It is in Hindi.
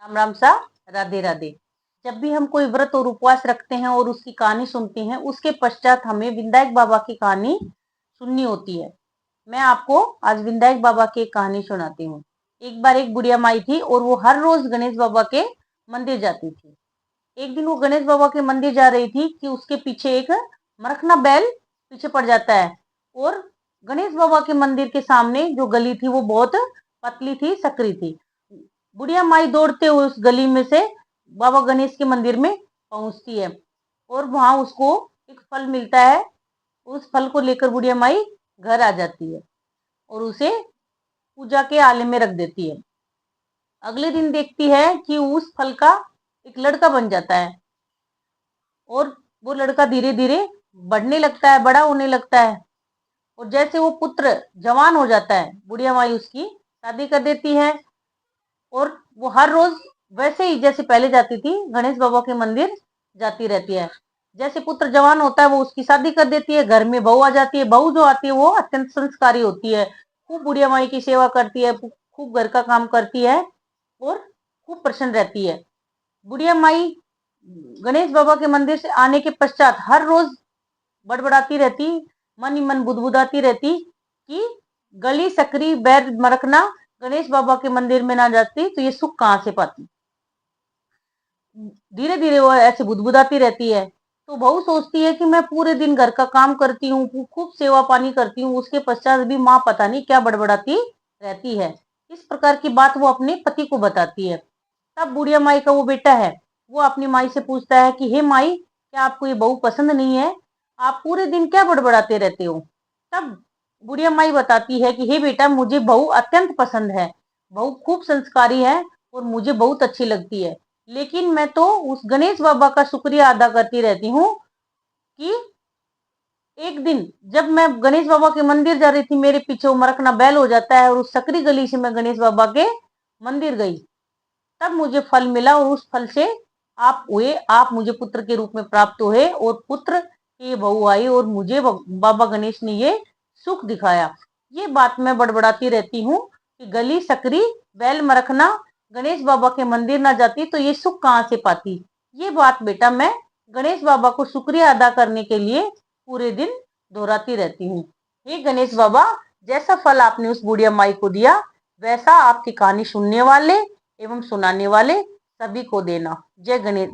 राम राम सा, राधे राधे। जब भी हम कोई व्रत और उपवास रखते हैं और उसकी कहानी सुनते हैं, उसके पश्चात हमें विनायक बाबा की कहानी सुननी होती है। मैं आपको आज विनायक बाबा की एक कहानी सुनाती हूँ। एक बार एक बुढ़िया माई थी और वो हर रोज गणेश बाबा के मंदिर जाती थी। एक दिन वो गणेश बाबा के मंदिर जा रही थी कि उसके पीछे एक मरखना बैल पीछे पड़ जाता है। और गणेश बाबा के मंदिर के सामने जो गली थी वो बहुत पतली थी, सकरी थी। बुढ़िया माई दौड़ते हुए उस गली में से बाबा गणेश के मंदिर में पहुंचती है और वहां उसको एक फल मिलता है। उस फल को लेकर बुढ़िया माई घर आ जाती है और उसे पूजा के आले में रख देती है। अगले दिन देखती है कि उस फल का एक लड़का बन जाता है और वो लड़का धीरे धीरे बढ़ने लगता है, बड़ा होने लगता है। और जैसे वो पुत्र जवान हो जाता है, बुढ़िया माई उसकी शादी कर देती है। और वो हर रोज वैसे ही जैसे पहले जाती थी गणेश बाबा के मंदिर जाती रहती है। जैसे पुत्र जवान होता है वो उसकी शादी कर देती है, घर में बहू आ जाती है। बहू जो आती है वो अत्यंत संस्कारी होती है, खूब बुढ़िया माई की सेवा करती है, खूब घर का काम करती है और खूब प्रसन्न रहती है। बुढ़िया माई गणेश बाबा के मंदिर से आने के पश्चात हर रोज बड़बड़ाती रहती, मन ही मन बुदबुदाती रहती कि गली सकरी बैर मरकना गणेश बाबा के मंदिर में ना जाती तो ये सुख कहाँ से पाती। धीरे धीरे वो ऐसे बुदबुदाती रहती है। तो बहू सोचती है कि मैं पूरे दिन घर का काम करती हूँ, खूब सेवा पानी करती हूँ, उसके पश्चात भी माँ पता नहीं क्या बड़बड़ाती रहती है। इस प्रकार की बात वो अपने पति को बताती है। तब बुढ़िया माई का वो बेटा है, वो अपनी माई से पूछता है कि हे माई, क्या आपको ये बहू पसंद नहीं है? आप पूरे दिन क्या बड़बड़ाते रहते हो? तब बुढ़िया माई बताती है कि हे बेटा, मुझे बहू अत्यंत पसंद है। बहू खूब संस्कारी है और मुझे बहुत अच्छी लगती है। लेकिन मैं तो उस गणेश बाबा का शुक्रिया अदा करती रहती हूँ कि एक दिन जब मैं गणेश बाबा के मंदिर जा रही थी, मेरे पीछे वो मरकना बैल हो जाता है और उस सकरी गली से मैं गणेश बाबा के मंदिर गई। तब मुझे फल मिला और उस फल से आप हुए, आप मुझे पुत्र के रूप में प्राप्त हुए और पुत्र की बहू आई और मुझे बाबा गणेश ने ये सुख दिखाया। ये बात मैं बड़बड़ाती रहती हूँ कि गली सकरी बैल मरखना गणेश बाबा के मंदिर ना जाती तो ये सुख कहाँ से पाती। ये बात बेटा मैं गणेश बाबा को शुक्रिया अदा करने के लिए पूरे दिन दोहराती रहती हूँ। हे गणेश बाबा, जैसा फल आपने उस बुढ़िया माई को दिया वैसा आपकी कहानी सुनने वाले एवं सुनाने वाले सभी को देना। जय गणेश।